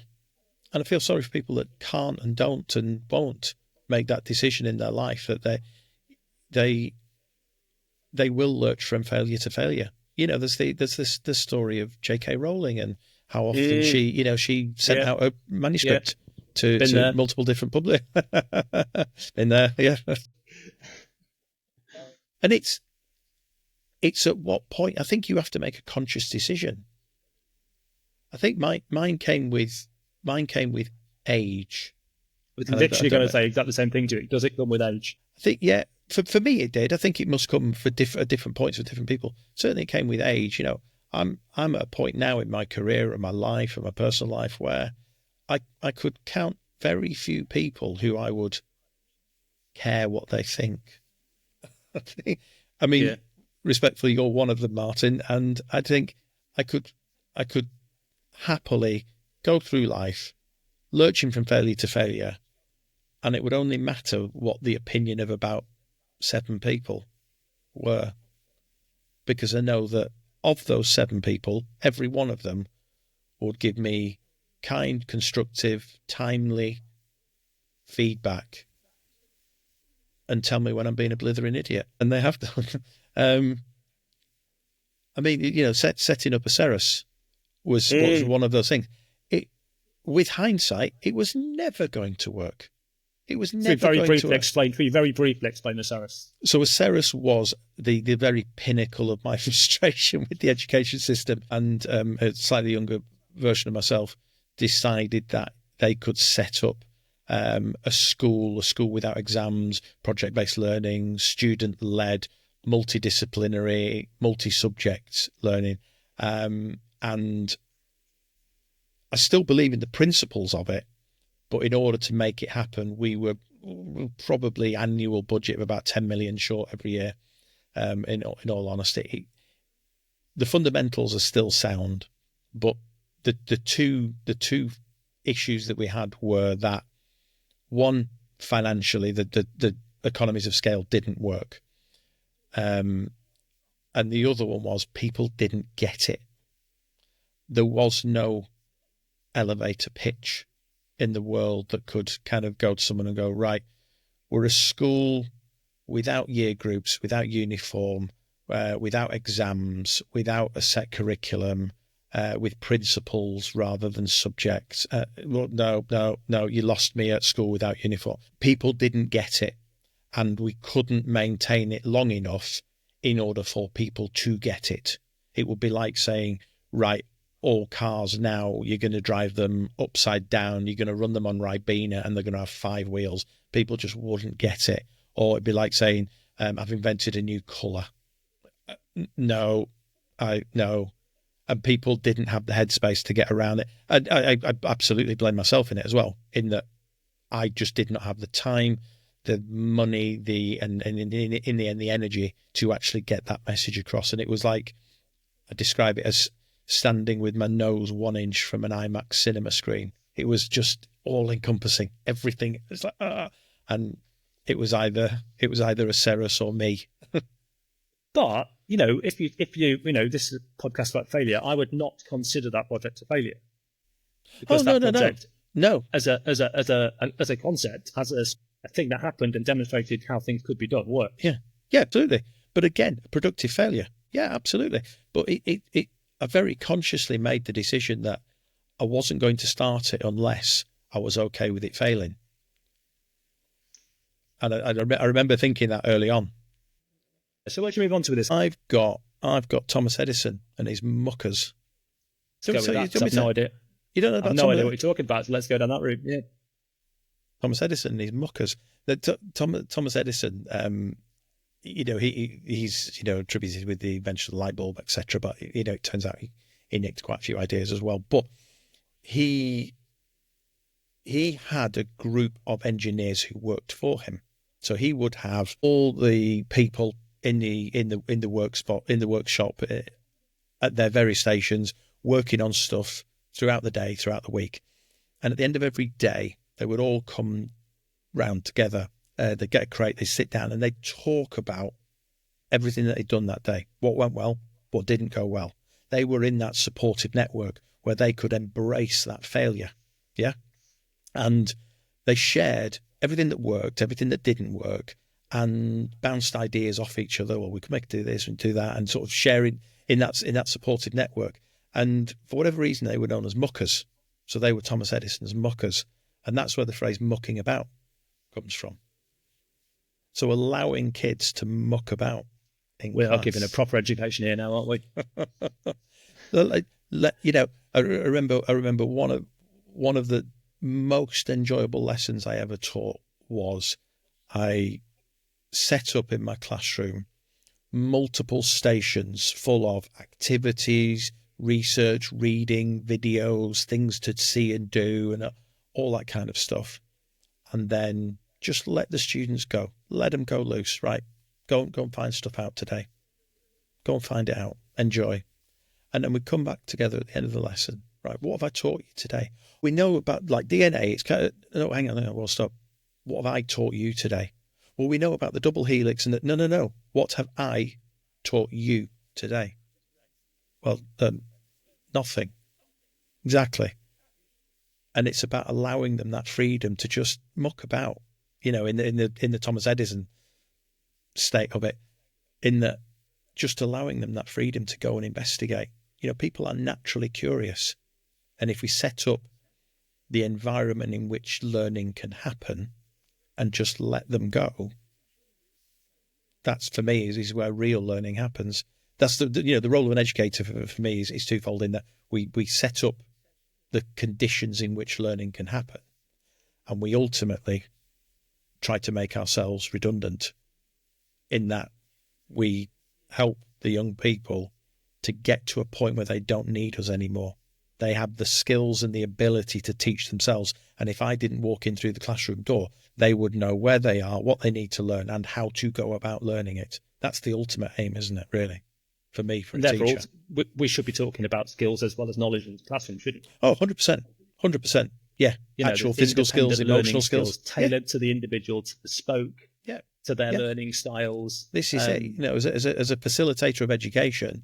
and I feel sorry for people that can't and don't and won't make that decision in their life, that they will lurch from failure to failure. There's this story of J.K. Rowling and how often she sent out a manuscript to multiple different publishers. In there, yeah. And it's at what point I think you have to make a conscious decision. I think mine came with age. I was literally going to say exactly the same thing to you. Does it come with age? I think, yeah, for me it did. I think it must come at different points for different people. Certainly it came with age. I'm at a point now in my career and my life and my personal life where I could count very few people who I would care what they think. Respectfully, you're one of them, Martin, and I think I could happily go through life lurching from failure to failure, and it would only matter what the opinion of about 7 people were, because I know that of those 7 people, every one of them would give me kind, constructive, timely feedback and tell me when I'm being a blithering idiot, and they have done. Setting up a Ceres was one of those things. With hindsight, it was never going to work. It was never very going briefly to explain the Ceres. So a Ceres was the very pinnacle of my frustration with the education system, and a slightly younger version of myself decided that they could set up a school without exams, project-based learning, student-led, multidisciplinary, multi-subject learning. And I still believe in the principles of it, but in order to make it happen, we were probably annual budget of about 10 million short every year. In all honesty, the fundamentals are still sound, but the two issues that we had were that, one, financially, the economies of scale didn't work, and the other one was people didn't get it. There was no elevator pitch in the world that could kind of go to someone and go, right, we're a school without year groups, without uniform, without exams, without a set curriculum, with principles rather than subjects. No, you lost me at school without uniform. People didn't get it, and we couldn't maintain it long enough in order for people to get it. It would be like saying, right, all cars now, you're going to drive them upside down, you're going to run them on Ribena, and they're going to have 5 wheels. People just wouldn't get it. Or it'd be like saying, I've invented a new colour. No. And people didn't have the headspace to get around it. I absolutely blame myself in it as well, in that I just did not have the time, the money, and in the end, the energy to actually get that message across. And it was like, I describe it as standing with my nose 1 inch from an IMAX cinema screen. It was just all encompassing, everything. It's like, and it was either a Ceres or me. But, if you, this is a podcast about failure, I would not consider that project a failure. Because that project, no. As a concept, as a thing that happened and demonstrated how things could be done, worked. Yeah, absolutely. But again, a productive failure. Yeah, absolutely. But I very consciously made the decision that I wasn't going to start it unless I was okay with it failing. And I remember thinking that early on. So where do you move on to with this? I've got Thomas Edison and his muckers. I have no idea. You don't know about I have no idea what you're talking about. So let's go down that route. Yeah. Thomas Edison and his muckers. Thomas Edison, he's attributed with the invention of the light bulb, etc. But it turns out he nicked quite a few ideas as well. But he had a group of engineers who worked for him. So he would have all the people in the workshop at their various stations working on stuff throughout the day, throughout the week. And at the end of every day, they would all come round together. They get a crate, they sit down and they talk about everything that they'd done that day, what went well, what didn't go well. They were in that supportive network where they could embrace that failure. Yeah. And they shared everything that worked, everything that didn't work, and bounced ideas off each other. Well, we could do this and do that, and sort of sharing in that supportive network. And for whatever reason, they were known as muckers. So they were Thomas Edison's muckers. And that's where the phrase mucking about comes from. So allowing kids to muck about. We are giving a proper education here now, aren't we? I remember one of the most enjoyable lessons I ever taught was I set up in my classroom multiple stations full of activities, research, reading, videos, things to see and do, and all that kind of stuff. And then just let the students go. Let them go loose, right? Go and find stuff out today. Go and find it out. Enjoy. And then we come back together at the end of the lesson. Right, what have I taught you today? We know about like DNA. It's kind of, no, hang on, well, stop. What have I taught you today? Well, we know about the double helix and that, no. What have I taught you today? Well, nothing. Exactly. And it's about allowing them that freedom to just muck about, in the Thomas Edison state of it, in that just allowing them that freedom to go and investigate. People are naturally curious. And if we set up the environment in which learning can happen and just let them go, that's, for me, is where real learning happens. That's the role of an educator for me is twofold, in that we set up the conditions in which learning can happen, and we ultimately try to make ourselves redundant in that we help the young people to get to a point where they don't need us anymore. They have the skills and the ability to teach themselves. And if I didn't walk in through the classroom door, they would know where they are, what they need to learn, and how to go about learning it. That's the ultimate aim, isn't it, really? For me, for a teacher. We should be talking about skills as well as knowledge in the classroom, shouldn't we? Oh, 100%. 100%. Yeah. Actual physical skills, emotional skills. Tailored to the individual, to bespoke to their learning styles. This is it. As a facilitator of education,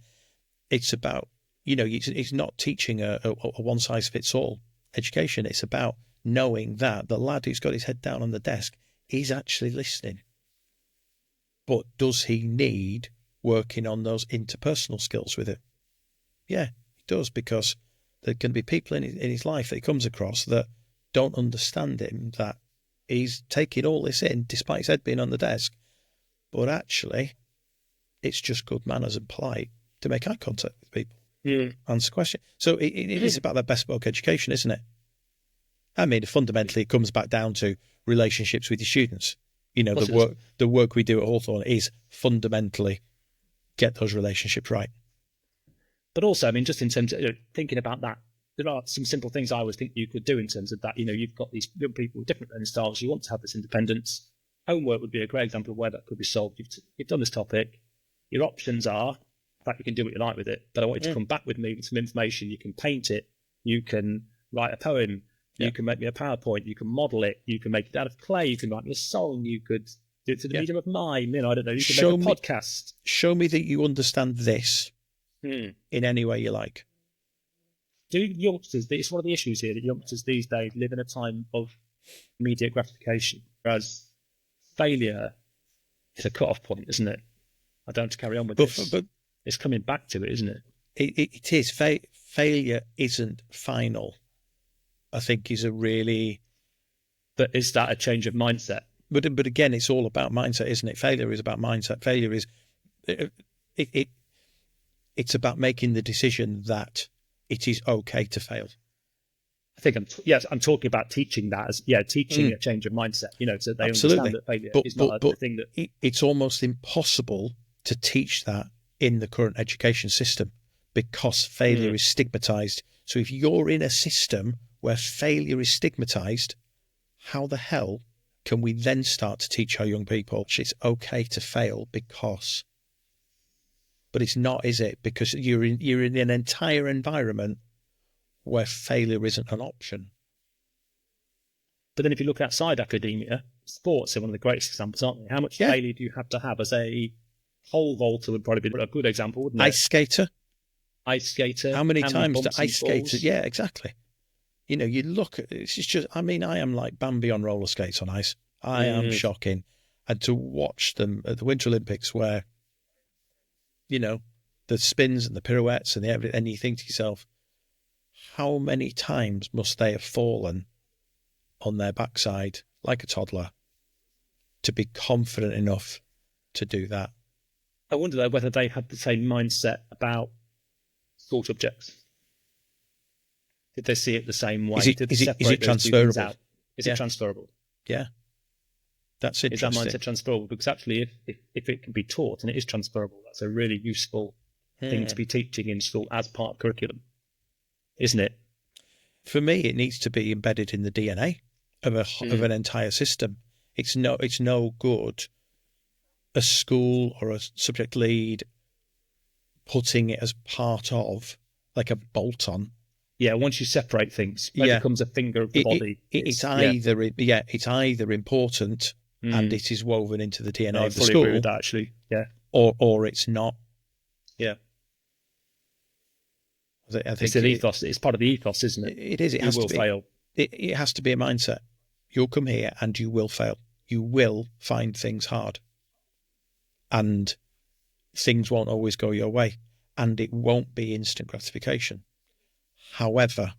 it's about, it's not teaching a one-size-fits-all education. It's about knowing that the lad who's got his head down on the desk is actually listening. But does he need working on those interpersonal skills with it? Yeah, he does, because there can be people in his life that he comes across that don't understand him, that he's taking all this in despite his head being on the desk. But actually, it's just good manners and polite to make eye contact with people. Answer questions. So it is about that bespoke education, isn't it? I mean, fundamentally, it comes back down to relationships with your students. The work we do at Hawthorn is fundamentally get those relationships right. But also, I mean, just in terms of thinking about that, there are some simple things I always think you could do in terms of that. You've got these young people with different learning styles. You want to have this independence. Homework would be a great example of where that could be solved. You've done this topic. Your options are, in fact, you can do what you like with it, but I want you to come back with me with some information. You can paint it. You can write a poem. You can make me a PowerPoint. You can model it. You can make it out of clay. You can write me a song. You could do it to the medium of mime. I don't know. You can make a podcast. Show me that you understand this in any way you like. Do youngsters, it's one of the issues here, that youngsters these days live in a time of immediate gratification, whereas failure is a cut-off point, isn't it? I don't have to carry on with this. But it's coming back to it, isn't it? It is. Failure isn't final, I think, is a really... But is that a change of mindset? But again, it's all about mindset, isn't it? Failure is about mindset. Failure is... It's about making the decision that it is okay to fail. I think I'm talking about teaching that as teaching a change of mindset. So they understand that failure is not a thing that it's almost impossible to teach that in the current education system because failure is stigmatized. So if you're in a system where failure is stigmatized, how the hell can we then start to teach our young people it's okay to fail because? But it's not, is it? Because you're in an entire environment where failure isn't an option. But then if you look outside academia, sports are one of the greatest examples, aren't they? How much failure do you have to have? As a pole vaulter would probably be a good example, wouldn't it? Ice skater. How many times do ice skaters? Balls? Yeah, exactly. You look at it's just. I mean, I am like Bambi on roller skates on ice. I am shocking, and to watch them at the Winter Olympics, where the spins and the pirouettes and everything, and you think to yourself, how many times must they have fallen on their backside like a toddler to be confident enough to do that? I wonder though whether they had the same mindset about school subjects. Did they see it the same way? Is it transferable? Is it transferable? Yeah. That's interesting. Is that mindset transferable? Because actually, if it can be taught and it is transferable, that's a really useful thing to be teaching in school as part of curriculum, isn't it? For me, it needs to be embedded in the DNA of an entire system. It's no good a school or a subject lead putting it as part of, like a bolt-on. Yeah, once you separate things, it becomes a finger of the body. It's either important and it is woven into the DNA of the school. I agree with that, actually. Yeah. Or it's not. Yeah. I think it's an ethos. It's part of the ethos, isn't it? It is. It has to be. Fail. It has to be a mindset. You'll come here and you will fail. You will find things hard. And things won't always go your way. And it won't be instant gratification. However,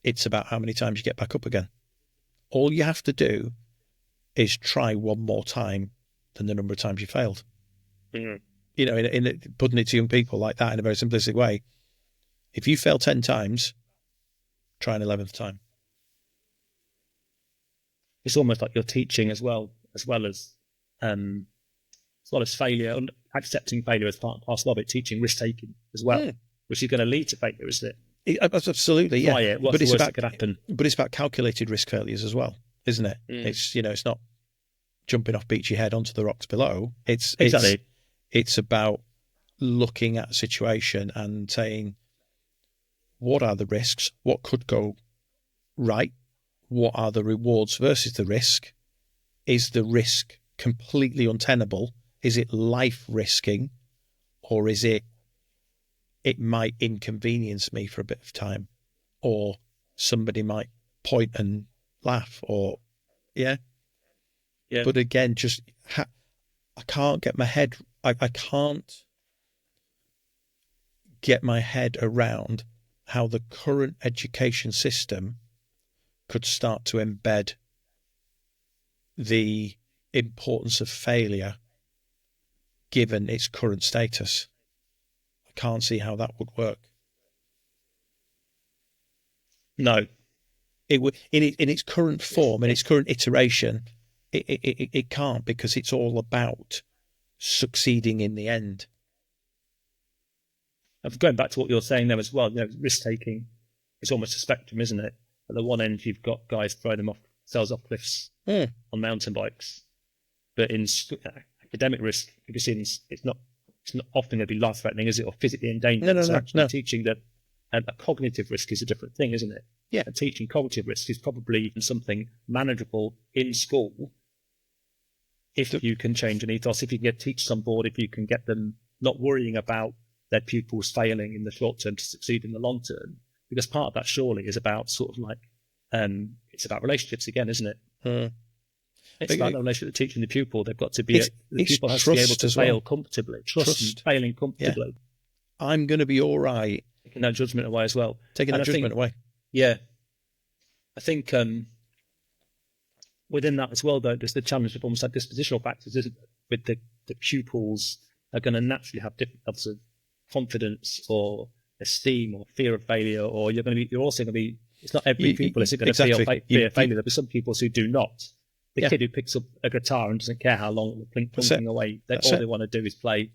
it's about how many times you get back up again. All you have to do is try one more time than the number of times you failed. Mm-hmm. In putting it to young people like that in a very simplistic way, if you fail 10 times, try an 11th time. It's almost like you're teaching as well as failure and accepting failure as part and parcel of it, teaching risk-taking as well, which is going to lead to failure, isn't it? Absolutely, yeah. What's the worst that could happen? But it's about calculated risk failures as well, isn't it? It's not jumping off beachy head onto the rocks below. It's about looking at a situation and saying, what are the risks? What could go right? What are the rewards versus the risk? Is the risk completely untenable? Is it life risking? Or is it might inconvenience me for a bit of time? Or somebody might point and laugh? Or, yeah. But again, I can't get my head... I can't get my head around how the current education system could start to embed the importance of failure given its current status. I can't see how that would work. No. It would, in its current form, in its current iteration, it can't, because it's all about succeeding in the end. And going back to what you're saying there as well, risk-taking is almost a spectrum, isn't it? At the one end, you've got guys throwing themselves off cliffs on mountain bikes. But in academic risk, because it's not often going to be life-threatening, is it, or physically endangered? No. Teaching that And a cognitive risk is a different thing, isn't it? Yeah. And teaching cognitive risk is probably something manageable in school if you can change an ethos, if you can get teachers on board, if you can get them not worrying about their pupils failing in the short term to succeed in the long term. Because part of that surely is about sort of like, it's about relationships again, isn't it? It's about the relationship with the teacher and the pupil. They've got to be, the pupil has to be able to fail comfortably. Trust and failing comfortably. Yeah. I'm going to be all right. Taking that judgment away as well. Taking that judgment away. Yeah. I think within that as well, though, there's the challenge of almost like dispositional factors, isn't it? With the pupils are going to naturally have different levels of confidence or esteem or fear of failure, or you're also going to be, it's not every pupil is going to feel fear of failure. There'll be some pupils who do not. The kid who picks up a guitar and doesn't care how long it will plunking away, all they want to do is play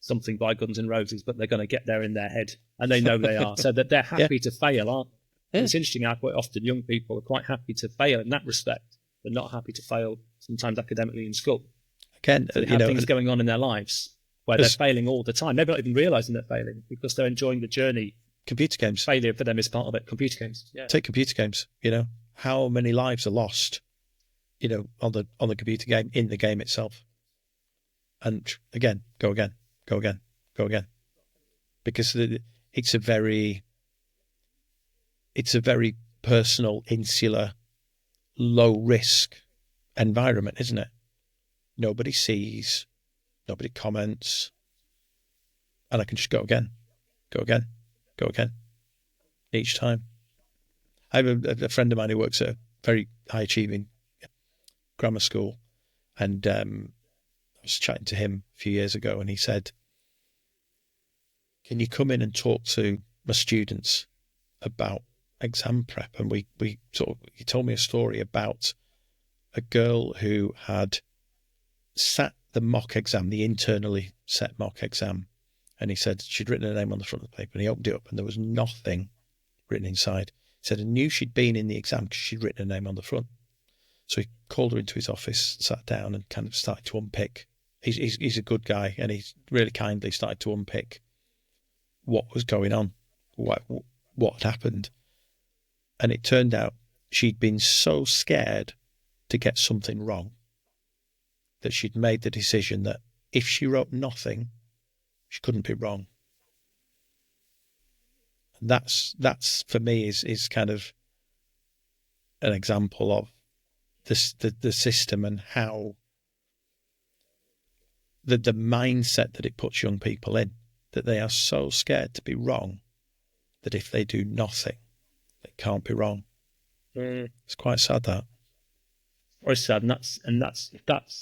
something by Guns N' Roses, but they're going to get there in their head, and they know they are. So that they're happy to fail, aren't they? It's interesting how quite often young people are quite happy to fail in that respect. They're not happy to fail sometimes academically in school. Again, so they have things going on in their lives where they're failing all the time. Maybe not even realizing they're failing because they're enjoying the journey. Computer games. Failure for them is part of it. Computer games. Yeah. Take computer games. How many lives are lost? On the computer game, in the game itself. And again, go again, because it's a very personal, insular, low risk environment, isn't it? Nobody sees, nobody comments, and I can just go again each time. I have a friend of mine who works at a very high achieving grammar school, and I was chatting to him a few years ago, and he said, "Can you come in and talk to my students about exam prep?" And he told me a story about a girl who had sat the mock exam, the internally set mock exam, and he said she'd written her name on the front of the paper, and he opened it up and there was nothing written inside. He said, "I knew she'd been in the exam because she'd written her name on the front." So he called her into his office, sat down and kind of started to unpick. He's a good guy, and he really kindly started to unpick what was going on, what had happened. And it turned out she'd been so scared to get something wrong that she'd made the decision that if she wrote nothing, she couldn't be wrong. And that's for me is kind of an example of the system and how the mindset that it puts young people in, that they are so scared to be wrong that if they do nothing, they can't be wrong. It's quite sad, that. Or it's sad, and that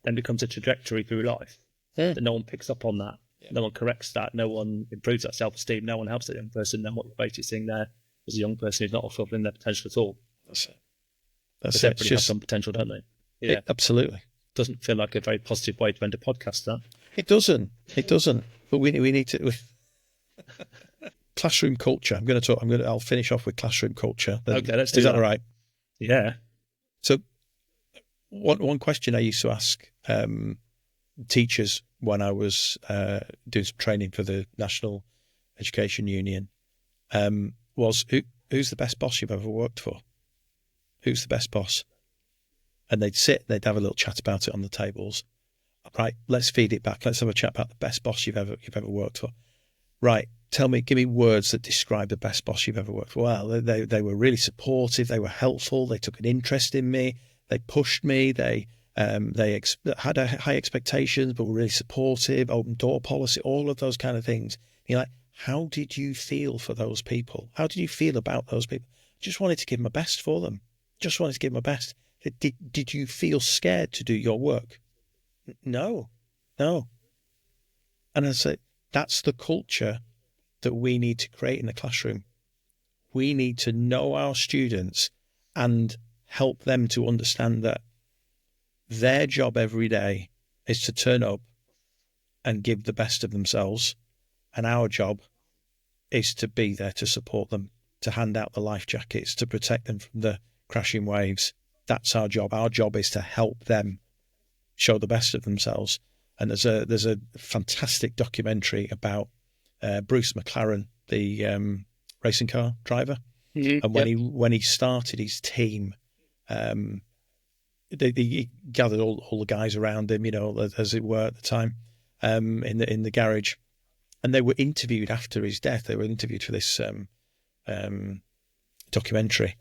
then becomes a trajectory through life. That no one picks up on that. Yeah. No one corrects that. No one improves that self-esteem. No one helps that young person. Then what you're basically seeing there is a young person who's not fulfilling their potential at all. That's it. But everybody has some potential, don't they? Yeah, absolutely. Doesn't feel like a very positive way to end a podcast, that. It doesn't. But we need to. Classroom culture. I'll finish off with classroom culture. Okay, let's do that. Is that all right? Yeah. So, one question I used to ask teachers when I was doing some training for the National Education Union was, who's the best boss you've ever worked for? Who's the best boss? And they'd have a little chat about it on the tables. Right, let's feed it back. Let's have a chat about the best boss you've ever worked for. Right, give me words that describe the best boss you've ever worked for. Well, they were really supportive. They were helpful. They took an interest in me. They pushed me. They had high expectations, but were really supportive. Open door policy, all of those kind of things. You're like, how did you feel for those people? How did you feel about those people? Just wanted to give my best for them. Just wanted to give my best. Did you feel scared to do your work? No. And I say, that's the culture that we need to create in the classroom. We need to know our students and help them to understand that their job every day is to turn up and give the best of themselves. And our job is to be there to support them, to hand out the life jackets, to protect them from the crashing waves. That's our job. Our job is to help them show the best of themselves. And there's a fantastic documentary about Bruce McLaren, the racing car driver. Mhm. And when he started his team, he gathered all the guys around him, as it were at the time, in the garage, and they were interviewed after his death. They were interviewed for this documentary,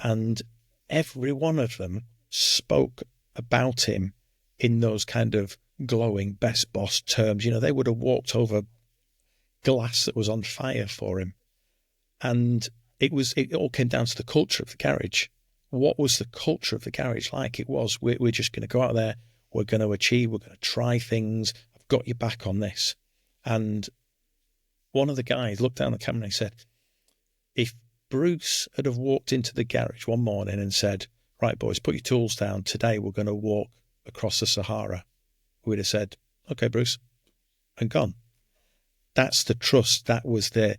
and every one of them spoke about him in those kind of glowing best boss terms. They would have walked over glass that was on fire for him. And it all came down to the culture of the garage. What was the culture of the garage like? It was, we're just going to go out there, we're going to achieve, we're going to try things, I've got your back on this. And one of the guys looked down the camera and he said, if Bruce had have walked into the garage one morning and said, right, boys, put your tools down, today we're going to walk across the Sahara, we'd have said, okay, Bruce, and gone. That's the trust. That was the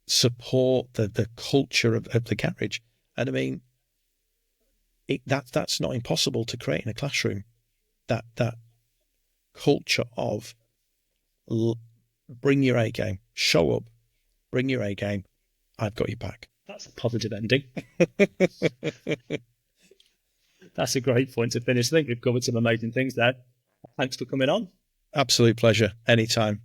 support, the culture of the garage. And I mean, that's not impossible to create in a classroom. That culture of bring your A game, show up, bring your A game, I've got your back. That's a positive ending. That's a great point to finish. I think we've covered some amazing things there. Thanks for coming on. Absolute pleasure. Anytime.